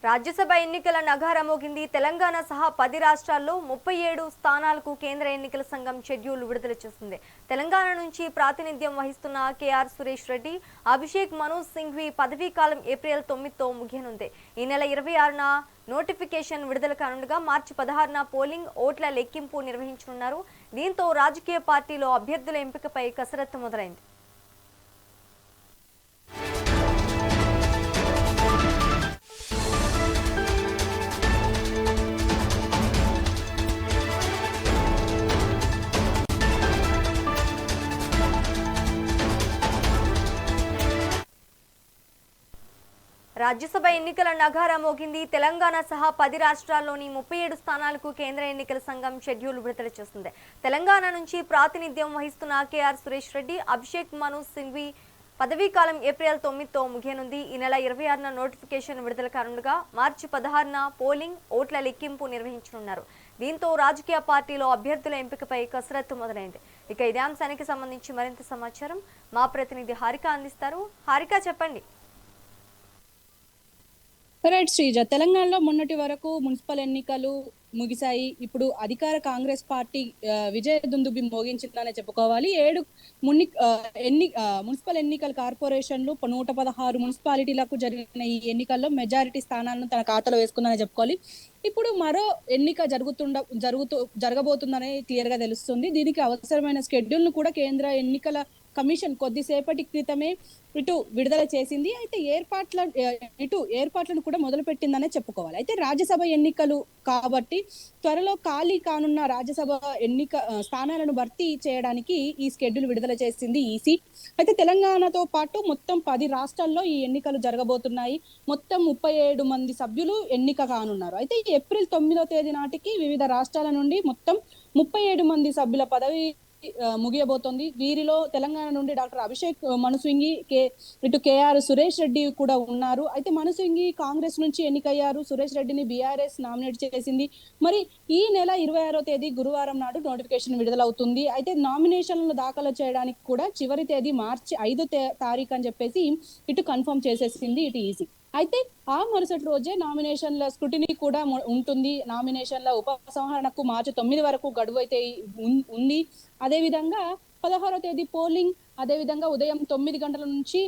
రాజ్యసభ ఎన్నికల నగారా మోగింది. తెలంగాణ సహా 10 రాష్ట్రాల్లో 37 స్థానాలకు కేంద్ర ఎన్నికల సంఘం షెడ్యూల్ విడుదల చేసింది. తెలంగాణ నుంచి ప్రాతినిధ్యం వహిస్తున్న కేఆర్ సురేష్ రెడ్డి, అభిషేక్ మను సింఘ్వి పదవీ కాలం ఏప్రిల్ 9తో ముగియనుంది. ఈ నెల 26న నోటిఫికేషన్ విడుదల కానుండగా మార్చి 16న పోలింగ్, ఓట్ల లెక్కింపు నిర్వహించనున్నారు. దీంతో రాజకీయ పార్టీలో అభ్యర్థుల ఎంపికపై కసరత్తు మొదలైంది. రాజ్యసభ ఎన్నికల నగారా మోగింది. తెలంగాణ సహా 10 రాష్ట్రాల్లోని 37 స్థానాలకు కేంద్ర ఎన్నికల సంఘం షెడ్యూల్ విడుదల చేస్తుంది. తెలంగాణ నుంచి ప్రాతినిధ్యం వహిస్తున్న కేఆర్ సురేష్ రెడ్డి, అభిషేక్ మను సింఘ్వి పదవీ కాలం ఏప్రిల్ 9తో ముగియనుంది. ఈ నెల 26న నోటిఫికేషన్ విడుదల కానుండగా మార్చి 16న పోలింగ్, ఓట్ల లెక్కింపు నిర్వహించనున్నారు. దీంతో రాజకీయ పార్టీలో అభ్యర్థుల ఎంపికపై కసరత్తు మొదలైంది. ఇక ఇదే అంశానికి సంబంధించి మరింత సమాచారం మా ప్రతినిధి హారిక అందిస్తారు. హారిక, చెప్పండి. రైట్ శ్రీజ, తెలంగాణలో మొన్నటి వరకు మున్సిపల్ ఎన్నికలు ముగిశాయి. ఇప్పుడు అధికార కాంగ్రెస్ పార్టీ విజయ దుందుబి మోగించిందనే చెప్పుకోవాలి. 7 మున్సిపల్ ఎన్నికల కార్పొరేషన్లు 116 మున్సిపాలిటీలకు జరిగిన ఈ ఎన్నికల్లో మెజారిటీ స్థానాలను తన ఖాతాలో వేసుకుందని చెప్పుకోవాలి. ఇప్పుడు మరో ఎన్నిక జరగబోతుందని క్లియర్ గా తెలుస్తుంది. దీనికి అవసరమైన షెడ్యూల్ ను కూడా కేంద్ర ఎన్నికల కమిషన్ కొద్దిసేపటి క్రితమే ఇటు విడుదల చేసింది. అయితే ఏర్పాట్లను కూడా మొదలు పెట్టిందనే చెప్పుకోవాలి. అయితే రాజ్యసభ ఎన్నికలు కాబట్టి త్వరలో ఖాళీ కానున్న రాజ్యసభ స్థానాలను భర్తీ చేయడానికి ఈ షెడ్యూల్ విడుదల చేసింది ఈసీ. అయితే తెలంగాణతో పాటు మొత్తం 10 రాష్ట్రాల్లో ఈ ఎన్నికలు జరగబోతున్నాయి. మొత్తం 37 మంది సభ్యులు ఎన్నిక కానున్నారు. అయితే ఏప్రిల్ 9వ తేదీ నాటికి వివిధ రాష్ట్రాల నుండి మొత్తం 37 మంది సభ్యుల పదవి ముగియబోతోంది. వీరిలో తెలంగాణ నుండి డాక్టర్ అభిషేక్ మను సింఘ్వి, ఇటు కేఆర్ సురేష్ రెడ్డి కూడా ఉన్నారు. అయితే మను సింఘ్వి కాంగ్రెస్ నుంచి ఎన్నికయ్యారు. సురేష్ రెడ్డిని బీఆర్ఎస్ నామినేట్ చేసింది. మరి ఈ నెల 26వ తేదీ గురువారం నాడు నోటిఫికేషన్ విడుదలవుతుంది. అయితే నామినేషన్లను దాఖలు చేయడానికి కూడా చివరి తేదీ మార్చి 5వ తారీఖు అని చెప్పేసి ఇటు కన్ఫర్మ్ చేసేసింది ఇటు ఈసీ. అయితే ఆ మరుసటి రోజే నామినేషన్ల స్క్రూటినీ కూడా ఉంటుంది. నామినేషన్ల ఉపసంహరణకు మార్చి 9 వరకు గడువు అయితే ఉంది. అదేవిధంగా 16వ తేదీ పోలింగ్, అదేవిధంగా ఉదయం 9 గంటల నుంచి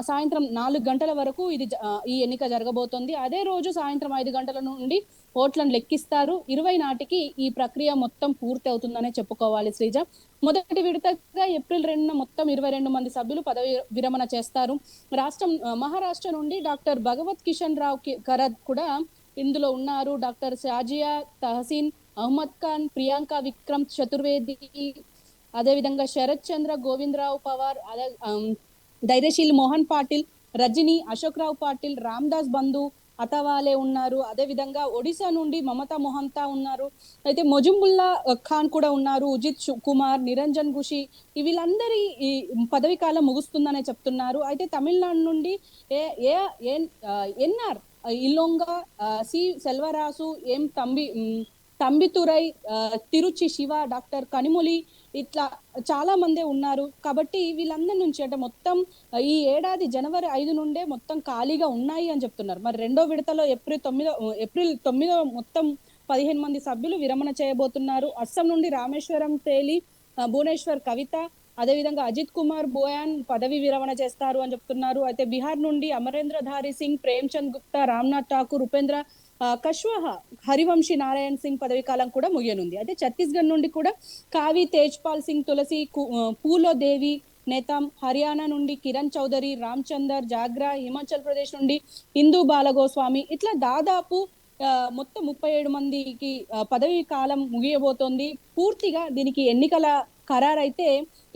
సాయంత్రం 4 గంటల వరకు ఈ ఎన్నిక జరగబోతోంది. అదే రోజు సాయంత్రం 5 గంటల నుండి ఓట్లను లెక్కిస్తారు. 20 నాటికి ఈ ప్రక్రియ మొత్తం పూర్తి అవుతుందనే చెప్పుకోవాలి శ్రీజ. మొదటి విడతగా ఏప్రిల్ 2న మొత్తం 22 మంది సభ్యులు పదవి విరమణ చేస్తారు. మహారాష్ట్ర నుండి డాక్టర్ భగవత్ కిషన్ రావు కరద్ కూడా ఇందులో ఉన్నారు. డాక్టర్ షాజియా తహసీన్, అహ్మద్ ఖాన్, ప్రియాంక విక్రమ్ చతుర్వేది, అదేవిధంగా శరత్ చంద్ర గోవిందరావు పవార్, ధైర్యశీల్ మోహన్ పాటిల్, రజని, అశోక్ రావు పాటిల్, రామ్దాస్ బంధు అతవాలే ఉన్నారు. అదే విధంగా ఒడిశా నుండి మమతా మొహంతా ఉన్నారు. అయితే మొజుంబుల్లా ఖాన్ కూడా ఉన్నారు. ఉజిత్ కుమార్, నిరంజన్ గుషి, వీళ్ళందరి ఈ పదవి కాలం ముగుస్తుందనే చెప్తున్నారు. అయితే తమిళనాడు నుండి ఎన్ఆర్ ఇల్లోంగా, సి సెల్వరాసు, ఎం తంబితురై, తిరుచి శివ, డాక్టర్ కనిమొలి, ఇట్లా చాలా మందే ఉన్నారు. కాబట్టి వీళ్ళందరి నుంచి అంటే మొత్తం ఈ ఏడాది జనవరి 5 నుండే మొత్తం ఖాళీగా ఉన్నాయి అని చెప్తున్నారు. మరి రెండో విడతలో ఏప్రిల్ 9 మొత్తం 15 మంది సభ్యులు విరమణ చేయబోతున్నారు. అస్సాం నుండి రామేశ్వరం తేలి, భువనేశ్వర్ కవిత, అదేవిధంగా అజిత్ కుమార్ బోయాన్ పదవి విరమణ చేస్తారు అని చెప్తున్నారు. అయితే బీహార్ నుండి అమరేంద్ర ధారి సింగ్, ప్రేమ్చంద్ గుప్తా, రామ్నాథ్ ఠాకూర్, ఉపేంద్ర కష్వాహా, హరివంశీ నారాయణ్ సింగ్ పదవి కాలం కూడా ముగియనుంది. అయితే ఛత్తీస్గఢ్ నుండి కూడా కావి తేజ్పాల్ సింగ్, తులసి పూలో దేవి నేతాం, హర్యానా నుండి కిరణ్ చౌదరి, రామ్చందర్ జాగ్రా, హిమాచల్ ప్రదేశ్ నుండి ఇందు బాలగోస్వామి, ఇట్లా దాదాపు మొత్తం 37 మందికి పదవి కాలం ముగియబోతోంది. పూర్తిగా దీనికి ఎన్నికల ఖరారైతే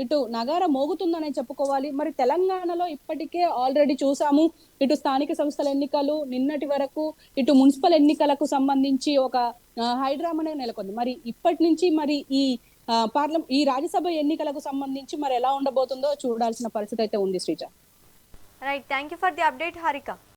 ఇటు నగారా మోగుతుందనే చెప్పుకోవాలి. మరి తెలంగాణలో ఇప్పటికే ఆల్రెడీ చూసాము, ఇటు స్థానిక సంస్థల ఎన్నికలు నిన్నటి వరకు, ఇటు మున్సిపల్ ఎన్నికలకు సంబంధించి ఒక హైడ్రామానే నెలకొంది. మరి ఇప్పటి నుంచి మరి ఈ రాజ్యసభ ఎన్నికలకు సంబంధించి మరి ఎలా ఉండబోతుందో చూడాల్సిన పరిస్థితి అయితే ఉంది Sreeja. Right, thank you for the update Harika.